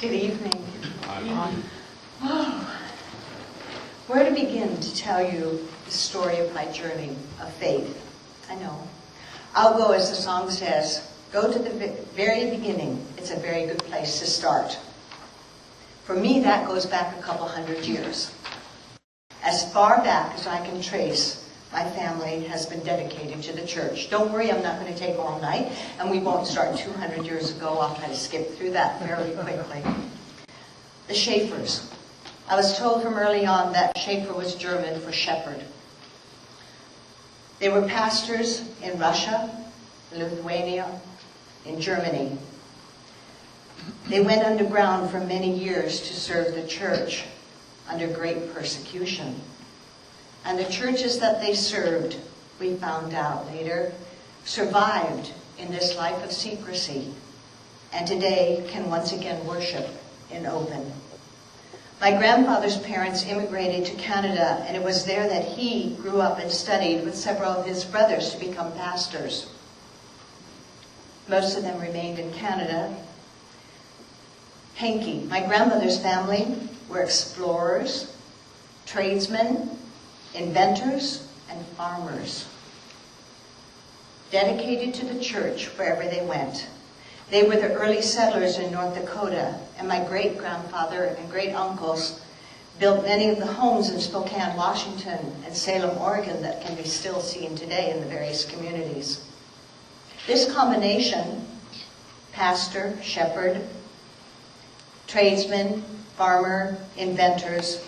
Good evening. Oh. Where to begin to tell you the story of my journey of faith? I know. I'll go, as the song says, go to the very beginning. It's a very good place to start. For me, that goes back a couple hundred years. As far back as I can trace, my family has been dedicated to the church. Don't worry, I'm not going to take all night, and we won't start 200 years ago. I'll try to skip through that fairly quickly. The Schaeffers. I was told from early on that Schaeffer was German for shepherd. They were pastors in Russia, Lithuania, in Germany. They went underground for many years to serve the church under great persecution. And the churches that they served, we found out later, survived in this life of secrecy, and today can once again worship in open. My grandfather's parents immigrated to Canada, and it was there that he grew up and studied with several of his brothers to become pastors. Most of them remained in Canada. Henke, my grandmother's family, were explorers, tradesmen, inventors, and farmers, dedicated to the church wherever they went. They were the early settlers in North Dakota, and my great-grandfather and great-uncles built many of the homes in Spokane, Washington, and Salem, Oregon that can be still seen today in the various communities. This combination, pastor, shepherd, tradesman, farmer, inventors,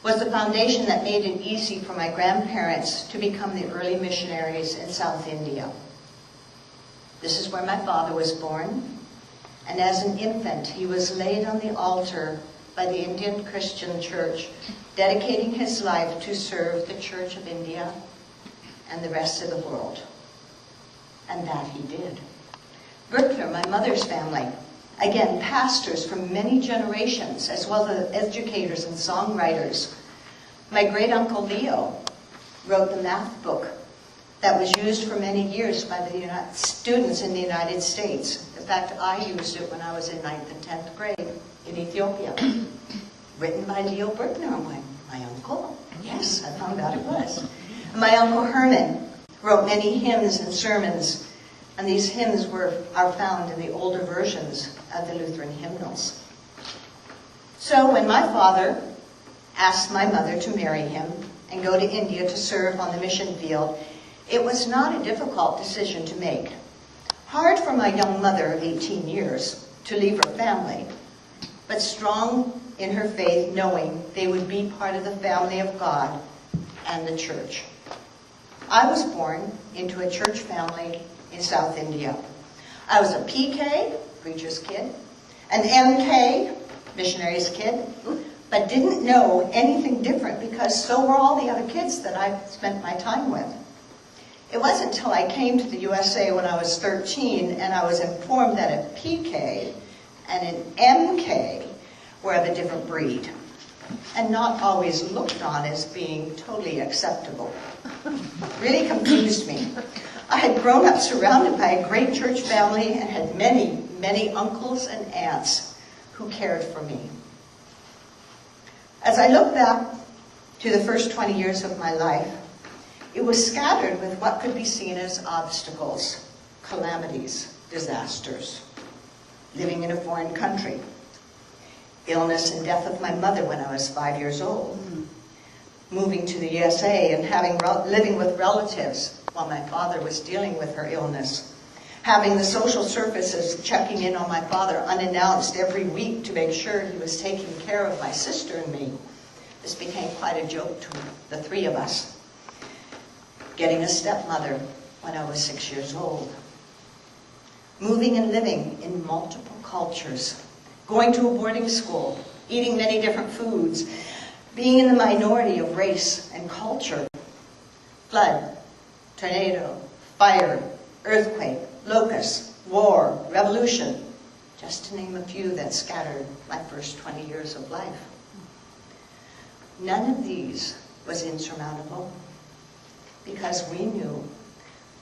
was the foundation that made it easy for my grandparents to become the early missionaries in South India. This is where my father was born, and as an infant, he was laid on the altar by the Indian Christian Church, dedicating his life to serve the Church of India and the rest of the world. And that he did. Berkler, my mother's family, again, pastors from many generations, as well as educators and songwriters. My great-uncle Leo wrote the math book that was used for many years by the students in the United States. In fact, I used it when I was in 9th and 10th grade in Ethiopia. Written by Leo Berkner, my uncle. Yes, I found out it was. And my Uncle Herman wrote many hymns and sermons, and these hymns are found in the older versions of the Lutheran hymnals. So when my father asked my mother to marry him and go to India to serve on the mission field, it was not a difficult decision to make. Hard for my young mother of 18 years to leave her family, but strong in her faith, knowing they would be part of the family of God and the church. I was born into a church family in South India. I was a PK, preacher's kid, an MK, missionary's kid, but didn't know anything different because so were all the other kids that I spent my time with. It wasn't until I came to the USA when I was 13 and I was informed that a PK and an MK were of a different breed and not always looked on as being totally acceptable. Really confused me. I had grown up surrounded by a great church family and had many, many uncles and aunts who cared for me. As I look back to the first 20 years of my life, it was scattered with what could be seen as obstacles, calamities, disasters, living in a foreign country, illness and death of my mother when I was 5 years old, moving to the USA and living with relatives while my father was dealing with her illness, having the social services checking in on my father unannounced every week to make sure he was taking care of my sister and me. This became quite a joke to the three of us. Getting a stepmother when I was 6 years old. Moving and living in multiple cultures. Going to a boarding school, eating many different foods, being in the minority of race and culture. Flood, tornado, fire, earthquake, locust, war, revolution, just to name a few that scattered my first 20 years of life. None of these was insurmountable because we knew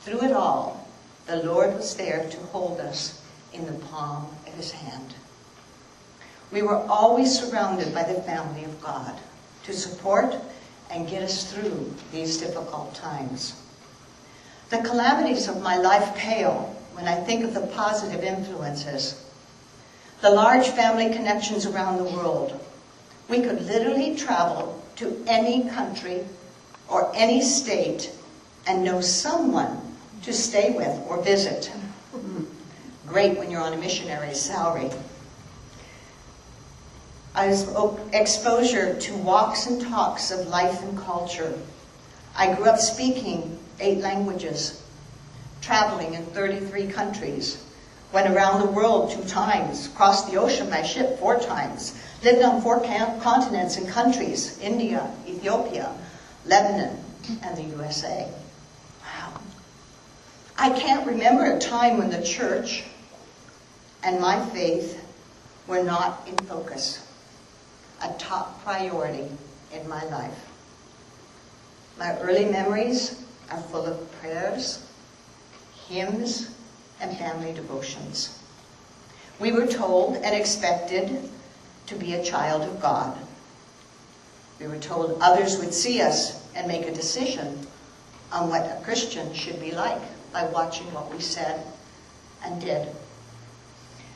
through it all the Lord was there to hold us in the palm of his hand. we were always surrounded by the family of God to support and get us through these difficult times. The calamities of my life pale when I think of the positive influences. The large family connections around the world. We could literally travel to any country or any state and know someone to stay with or visit. Great when you're on a missionary's salary. I was exposure to walks and talks of life and culture. I grew up speaking 8 languages, traveling in 33 countries, went around the world 2 times, crossed the ocean by ship 4 times, lived on 4 continents and countries, India, Ethiopia, Lebanon, and the USA. Wow. I can't remember a time when the church and my faith were not in focus, a top priority in my life. My early memories are full of prayers, hymns, and family devotions. We were told and expected to be a child of God. We were told others would see us and make a decision on what a Christian should be like by watching what we said and did.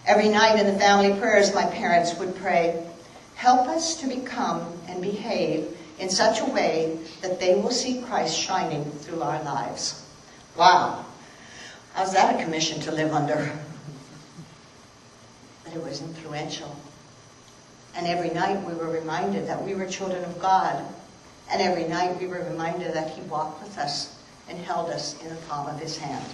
Every night in the family prayers, my parents would pray, "Help us to become and behave in such a way that they will see Christ shining through our lives." Wow, how's that a commission to live under? But it was influential. And every night we were reminded that we were children of God. And every night we were reminded that He walked with us and held us in the palm of His hand.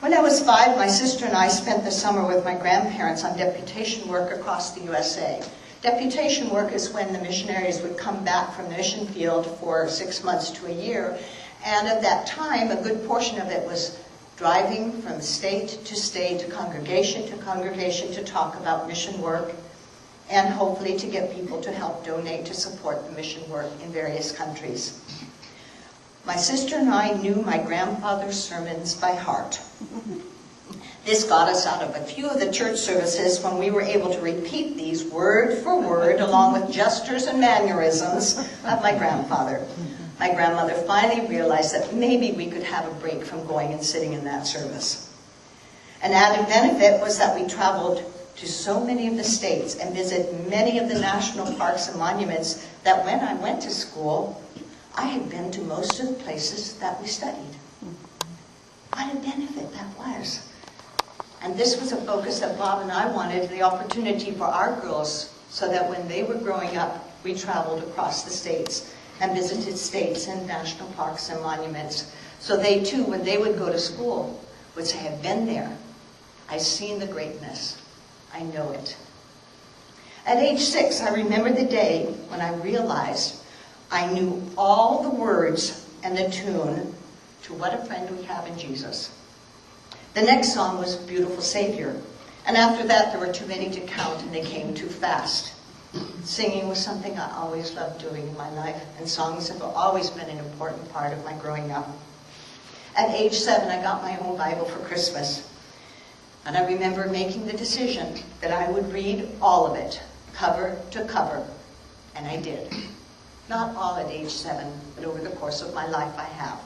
When I was 5, my sister and I spent the summer with my grandparents on deputation work across the USA. Deputation work is when the missionaries would come back from the mission field for 6 months to a year. And at that time, a good portion of it was driving from state to state, congregation to talk about mission work, and hopefully to get people to help donate to support the mission work in various countries. My sister and I knew my grandfather's sermons by heart. This got us out of a few of the church services when we were able to repeat these word for word along with gestures and mannerisms of my grandfather. My grandmother finally realized that maybe we could have a break from going and sitting in that service. An added benefit was that we traveled to so many of the states and visited many of the national parks and monuments that when I went to school, I had been to most of the places that we studied. What a benefit that was. And this was a focus that Bob and I wanted, the opportunity for our girls, so that when they were growing up, we traveled across the states and visited states and national parks and monuments. So they too, when they would go to school, would say, "I've been there. I've seen the greatness. I know it." At age 6, I remember the day when I realized I knew all the words and the tune to What a Friend We Have in Jesus. The next song was Beautiful Savior. And after that, there were too many to count and they came too fast. Singing was something I always loved doing in my life, and songs have always been an important part of my growing up. At age 7, I got my own Bible for Christmas. And I remember making the decision that I would read all of it, cover to cover. And I did. Not all at age 7, but over the course of my life I have.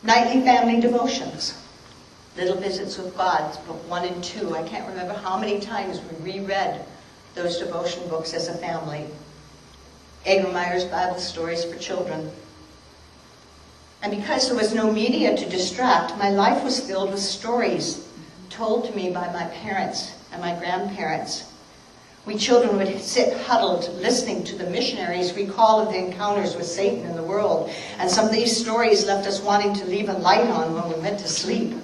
Nightly family devotions. Little Visits with God, book 1 and 2. I can't remember how many times we reread those devotion books as a family. Egelmeyer's Bible Stories for Children. And because there was no media to distract, my life was filled with stories told to me by my parents and my grandparents. We children would sit huddled, listening to the missionaries recall of the encounters with Satan in the world. And some of these stories left us wanting to leave a light on when we went to sleep.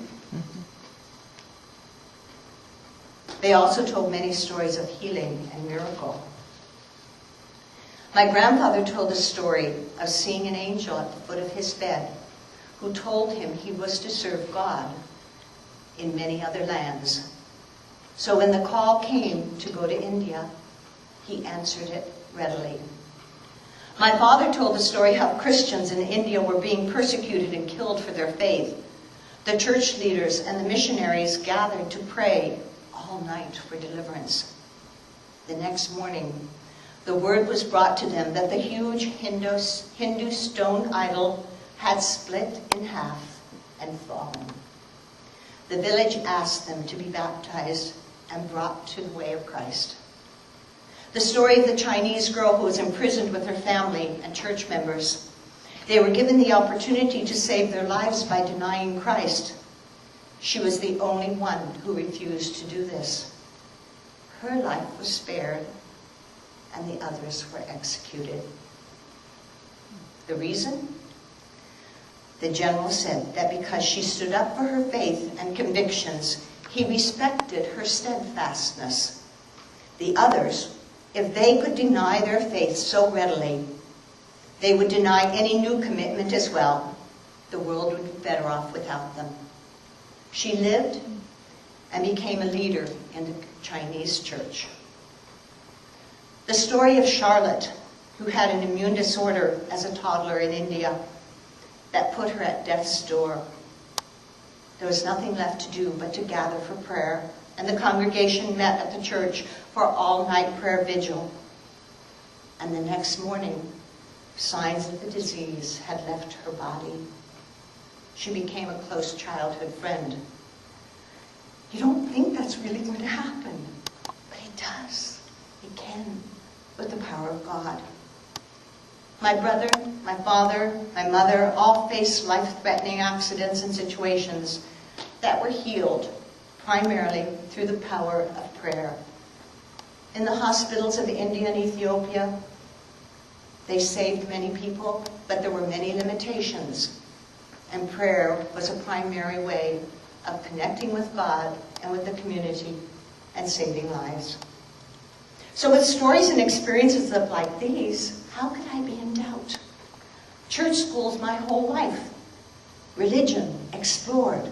They also told many stories of healing and miracle. My grandfather told a story of seeing an angel at the foot of his bed who told him he was to serve God in many other lands. So when the call came to go to India, he answered it readily. My father told the story how Christians in India were being persecuted and killed for their faith. The church leaders and the missionaries gathered to pray all all night for deliverance. The next morning, the word was brought to them that the huge Hindu stone idol had split in half and fallen. The village asked them to be baptized and brought to the way of Christ. The story of the Chinese girl who was imprisoned with her family and church members. They were given the opportunity to save their lives by denying Christ. She was the only one who refused to do this. Her life was spared, and the others were executed. The reason? The general said that because she stood up for her faith and convictions, he respected her steadfastness. The others, if they could deny their faith so readily, they would deny any new commitment as well. The world would be better off without them. She lived and became a leader in the Chinese church. The story of Charlotte, who had an immune disorder as a toddler in India that put her at death's door. There was nothing left to do but to gather for prayer, and the congregation met at the church for all-night prayer vigil. And the next morning, signs of the disease had left her body. She became a close childhood friend. You don't think that's really going to happen, but it does. It can, with the power of God. My brother, my father, my mother all faced life-threatening accidents and situations that were healed primarily through the power of prayer. In the hospitals of India and Ethiopia, they saved many people, but there were many limitations. And prayer was a primary way of connecting with God and with the community and saving lives. So with stories and experiences like these, how could I be in doubt? Church schools my whole life. Religion explored.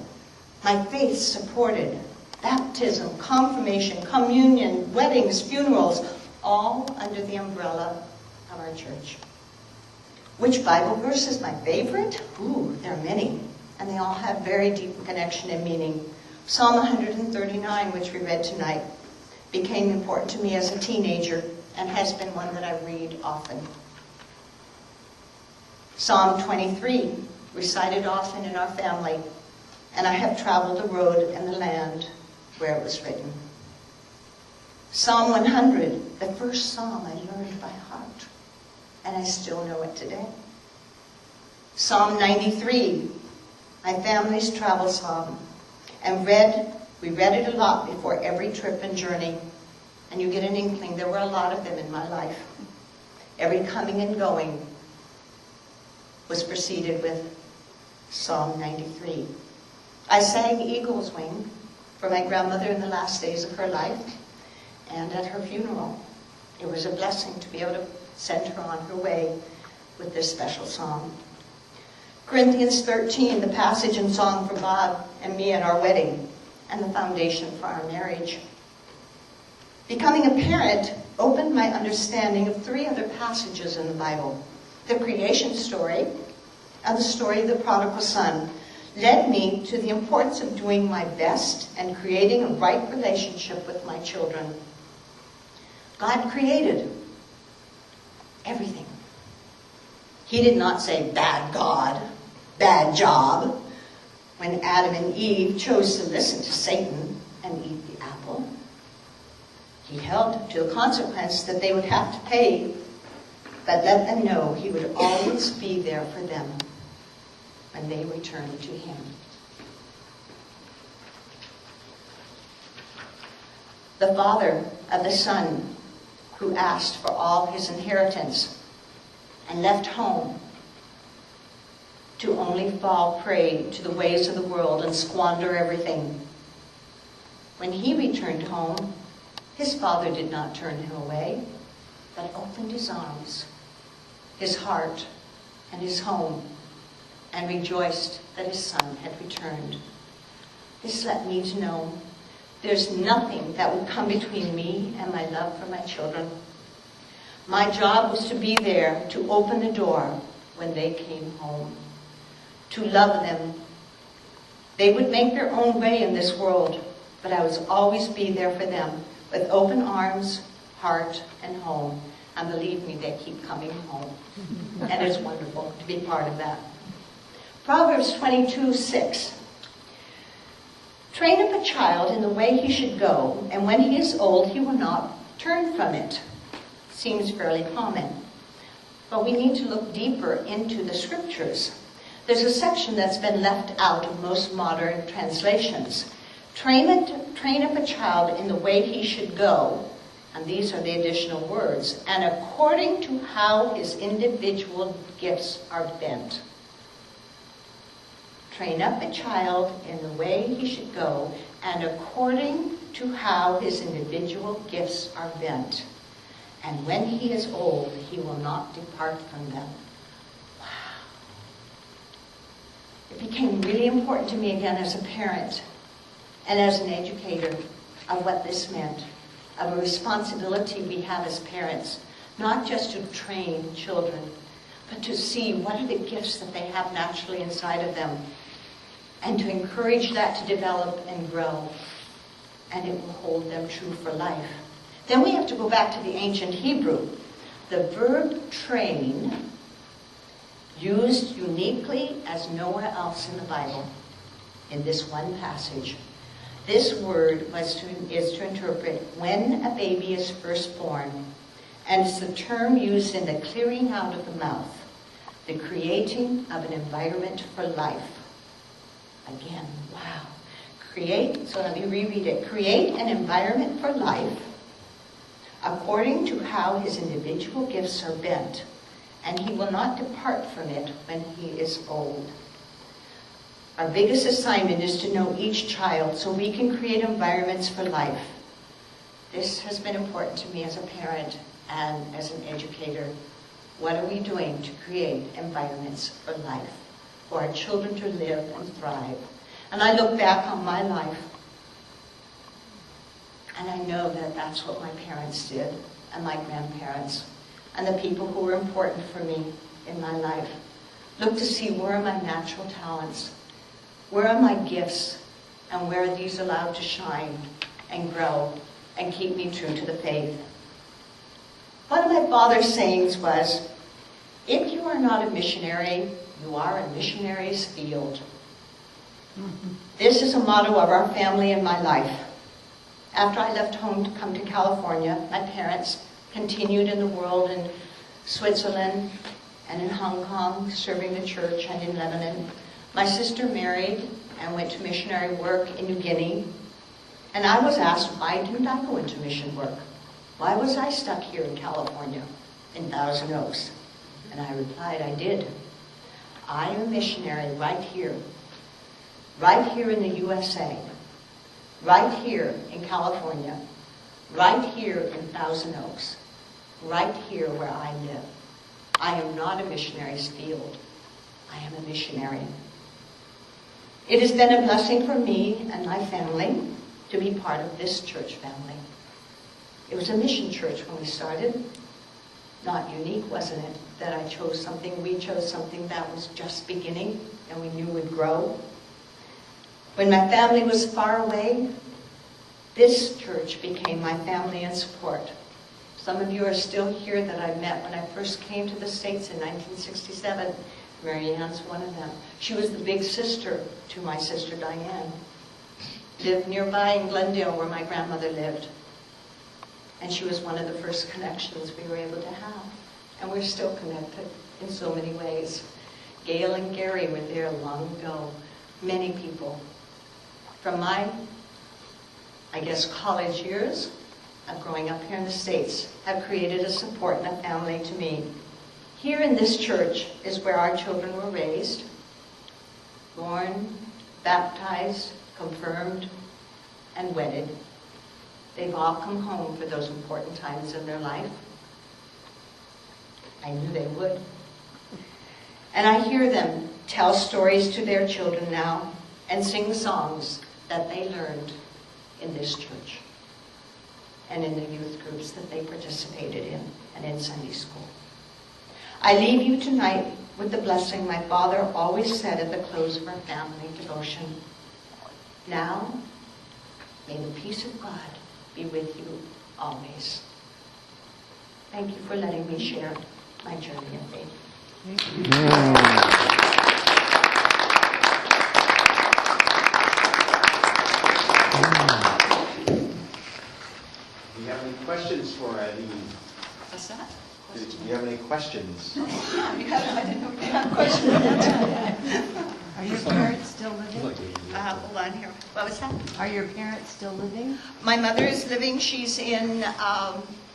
My faith supported. Baptism, confirmation, communion, weddings, funerals, all under the umbrella of our church. Which Bible verse is my favorite? Ooh, there are many, and they all have very deep connection and meaning. Psalm 139, which we read tonight, became important to me as a teenager and has been one that I read often. Psalm 23, recited often in our family, and I have traveled the road and the land where it was written. Psalm 100, the first psalm I learned by heart, and I still know it today. Psalm 93, my family's travel psalm, and we read it a lot before every trip and journey, and you get an inkling. There were a lot of them in my life. Every coming and going was preceded with Psalm 93. I sang Eagle's Wing for my grandmother in the last days of her life and at her funeral. It was a blessing to be able to send her on her way with this special song. Corinthians 13, the passage and song for Bob and me at our wedding, and the foundation for our marriage. Becoming a parent opened my understanding of 3 other passages in the Bible. The creation story and the story of the prodigal son led me to the importance of doing my best and creating a right relationship with my children. God created everything. He did not say, bad God, bad job, when Adam and Eve chose to listen to Satan and eat the apple. He held to a consequence that they would have to pay, but let them know he would always be there for them when they returned to him. The father of the son who asked for all his inheritance and left home to only fall prey to the ways of the world and squander everything. When he returned home, his father did not turn him away, but opened his arms, his heart, and his home, and rejoiced that his son had returned. This led me to know there's nothing that would come between me and my love for my children. My job was to be there to open the door when they came home, to love them. They would make their own way in this world, but I will always be there for them with open arms, heart, and home. And believe me, they keep coming home. And it's wonderful to be part of that. Proverbs 22:6. Train up a child in the way he should go, and when he is old, he will not turn from it. Seems fairly common. But we need to look deeper into the scriptures. There's a section that's been left out of most modern translations. Train up a child in the way he should go, and these are the additional words, and according to how his individual gifts are bent. Train up a child in the way he should go, and according to how his individual gifts are bent. And when he is old, he will not depart from them. Wow. It became really important to me again as a parent and as an educator of what this meant, of a responsibility we have as parents, not just to train children, but to see what are the gifts that they have naturally inside of them, and to encourage that to develop and grow, and it will hold them true for life. Then we have to go back to the ancient Hebrew. The verb train, used uniquely as nowhere else in the Bible, in this one passage. This word is to interpret when a baby is first born, and it's the term used in the clearing out of the mouth, the creating of an environment for life. Again, wow. So let me reread it. Create an environment for life according to how his individual gifts are bent, and he will not depart from it when he is old. Our biggest assignment is to know each child so we can create environments for life. This has been important to me as a parent and as an educator. What are we doing to create environments for life, for our children to live and thrive? And I look back on my life, and I know that that's what my parents did, and my grandparents, and the people who were important for me in my life. Look to see, where are my natural talents? Where are my gifts? And where are these allowed to shine and grow and keep me true to the faith? One of my father's sayings was, if you are not a missionary, you are a missionary's field. This is a motto of our family and my life. After I left home to come to California, my parents continued in the world in Switzerland and in Hong Kong, serving the church, and in Lebanon. My sister married and went to missionary work in New Guinea. And I was asked, why didn't I go into mission work? Why was I stuck here in California, in Thousand Oaks? And I replied, I did. I am a missionary right here in the USA, right here in California, right here in Thousand Oaks, right here where I live. I am not a missionary's field. I am a missionary. It has been a blessing for me and my family to be part of this church family. It was a mission church when we started. Not unique, wasn't it, that we chose something that was just beginning and we knew would grow. When my family was far away, this church became my family and support. Some of you are still here that I met when I first came to the States in 1967. Mary Ann's one of them. She was the big sister to my sister Diane. Lived nearby in Glendale where my grandmother lived. And she was one of the first connections we were able to have. And we're still connected in so many ways. Gail and Gary were there long ago. Many people. From my, college years of growing up here in the States have created a support and a family to me. Here in this church is where our children were raised, born, baptized, confirmed, and wedded. They've all come home for those important times in their life. I knew they would. And I hear them tell stories to their children now and sing songs that they learned in this church and in the youth groups that they participated in and in Sunday school. I leave you tonight with the blessing my father always said at the close of our family devotion. Now, May the peace of God be with you always. Thank you for letting me share my journey of faith. Thank you. Do you have any questions for Eilene? What's that? Do you have any questions? I didn't know if you had questions. Are your parents still living? Hold on here. What was that? Are your parents still living? My mother is living. She's in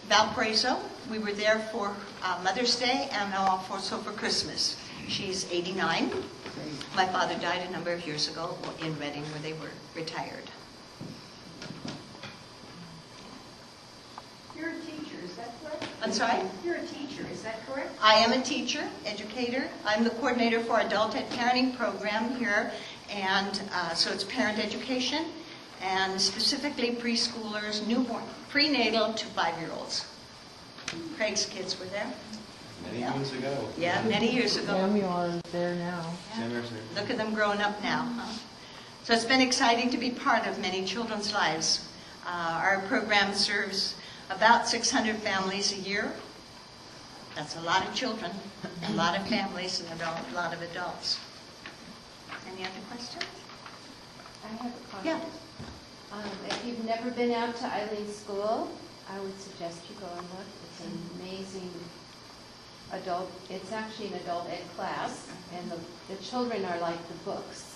Valparaiso. We were there for Mother's Day and also for Christmas. She's 89. Great. My father died a number of years ago in Reading, where they were retired. You're a teacher, is that correct? I'm sorry? You're a teacher, is that correct? I am a teacher, educator. I'm the coordinator for Adult Ed Parenting Program here, and so it's parent education, and specifically preschoolers, newborn, prenatal to 5-year-olds. Craig's kids were there. Many moons ago. Yeah, many years ago. Samuel is there now. Yeah. Look at them growing up now. Huh? So it's been exciting to be part of many children's lives. Our program serves about 600 families a year. That's a lot of children, a lot of families, and a lot of adults. Any other questions? I have a comment. Yeah. If you've never been out to Eileen's school, I would suggest you go and look. It's an amazing adult, it's actually an adult ed class, and the children are like the books.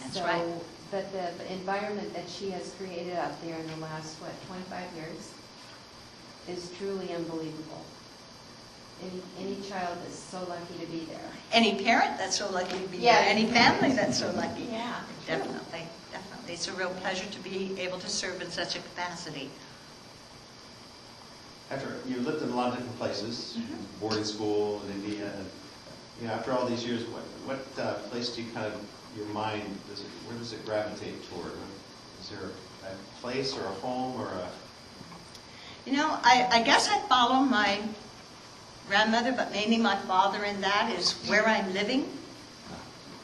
That's right. But the environment that she has created out there in the last, 25 years is truly unbelievable. Any child is so lucky to be there. Any parent that's so lucky to be Yeah. there, any family that's so lucky. Yeah. Definitely, definitely. It's a real pleasure to be able to serve in such a capacity. After you lived in a lot of different places, boarding school in India, and after all these years, what place do you your mind, where does it gravitate toward? Is there a place or a home or a... I guess I follow my grandmother, but mainly my father in that is where I'm living,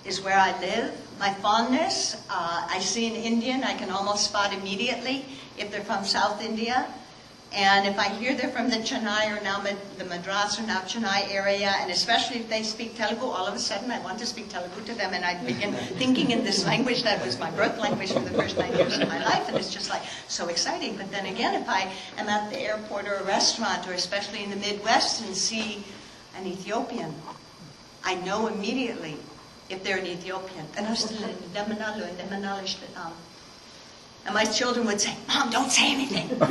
is where I live. My fondness, I see an Indian, I can almost spot immediately if they're from South India. And if I hear they're from the Chennai or now the Madras or now Chennai area, and especially if they speak Telugu, all of a sudden I want to speak Telugu to them, and I begin thinking in this language that was my birth language for the first 9 years of my life, and it's just like so exciting. But then again, if I am at the airport or a restaurant, or especially in the Midwest, and see an Ethiopian, I know immediately if they're an Ethiopian. And my children would say, "Mom, don't say anything." So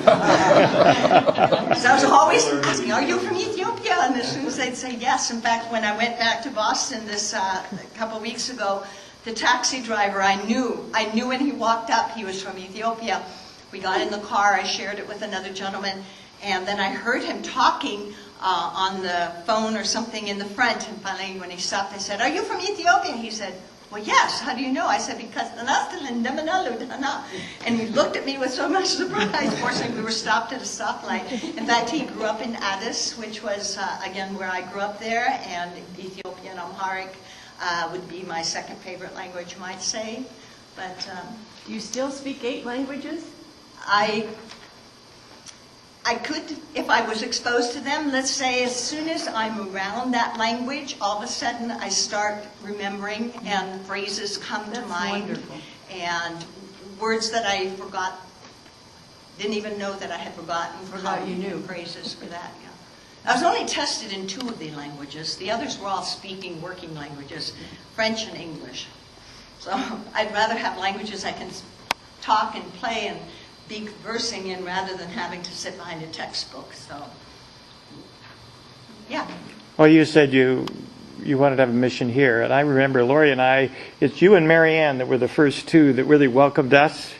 I was always asking, "Are you from Ethiopia?" And as soon as they'd say yes. In fact, when I went back to Boston this a couple weeks ago, the taxi driver, I knew when he walked up he was from Ethiopia. We got in the car, I shared it with another gentleman, and then I heard him talking on the phone or something in the front. And finally, when he stopped, I said, "Are you from Ethiopia?" He said, "Well, yes. How do you know?" I said, "Because..." And he looked at me with so much surprise. Fortunately, we were stopped at a stoplight. In fact, he grew up in Addis, which was, again, where I grew up there, and Ethiopian Amharic would be my second favorite language, you might say. But Do you still speak 8 languages? I could, if I was exposed to them. Let's say as soon as I'm around that language, all of a sudden I start remembering, and phrases come to That's mind. wonderful. And words that I forgot, didn't even know that I had forgotten. Forgot you knew. Phrases for that, yeah. I was only tested in 2 of the languages. The others were all speaking working languages, French and English. So I'd rather have languages I can talk and play and be conversing in rather than having to sit behind a textbook. So, yeah. Well, you said you wanted to have a mission here, and I remember Lori and I, it's you and Marianne that were the first 2 that really welcomed us,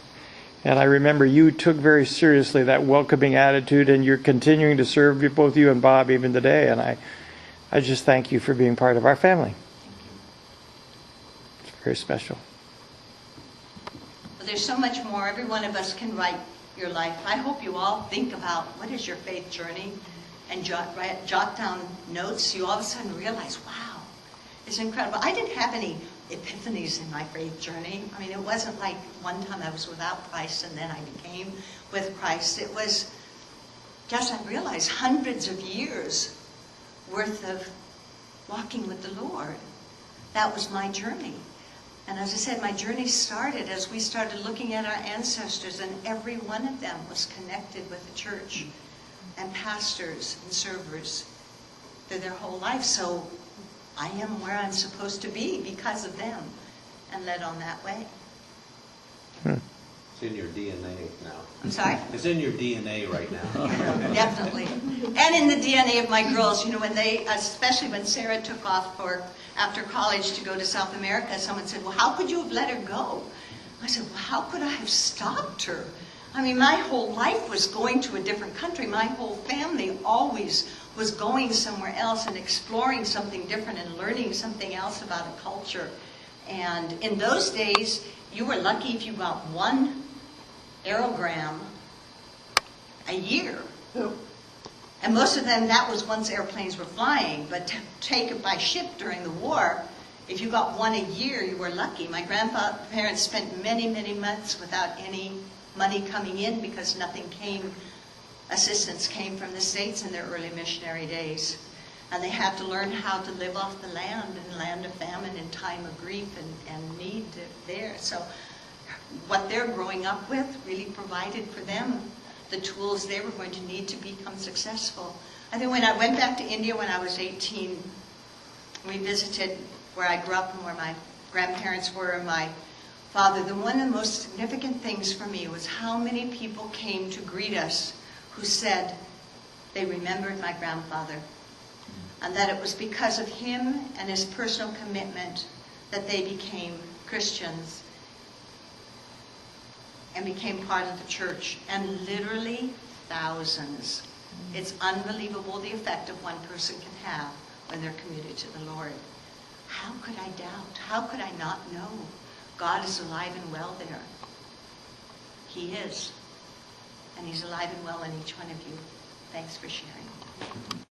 and I remember you took very seriously that welcoming attitude, and you're continuing to serve both you and Bob even today, and I just thank you for being part of our family. It's very special. There's so much more. Every one of us can write your life. I hope you all think about what is your faith journey and jot down notes. You all of a sudden realize, wow, it's incredible. I didn't have any epiphanies in my faith journey. I mean, it wasn't like one time I was without Christ and then I became with Christ. It was just, I realized, hundreds of years worth of walking with the Lord. That was my journey. And as I said, my journey started as we started looking at our ancestors, and every one of them was connected with the church and pastors and servers through their whole life. So I am where I'm supposed to be because of them, and led on that way. It's in your DNA now. I'm sorry? It's in your DNA right now. Definitely. And in the DNA of my girls, you know, when they, especially when Sarah took off after college to go to South America, someone said, well, how could you have let her go? I said, well, how could I have stopped her? I mean, my whole life was going to a different country. My whole family always was going somewhere else and exploring something different and learning something else about a culture. And in those days, you were lucky if you got one aerogram a year. And most of them, that was once airplanes were flying. But to take it by ship during the war, if you got one a year, you were lucky. My grandparents spent many, many months without any money coming in because nothing came, assistance came from the States in their early missionary days. And they had to learn how to live off the land in land of famine in time of grief and need there. So what they're growing up with really provided for them the tools they were going to need to become successful. I think when I went back to India when I was 18, we visited where I grew up and where my grandparents were and my father. One of the most significant things for me was how many people came to greet us who said they remembered my grandfather, and that it was because of him and his personal commitment that they became Christians and became part of the church, and literally thousands. It's unbelievable the effect of one person can have when they're committed to the Lord. How could I doubt? How could I not know? God is alive and well there. He is. And he's alive and well in each one of you. Thanks for sharing.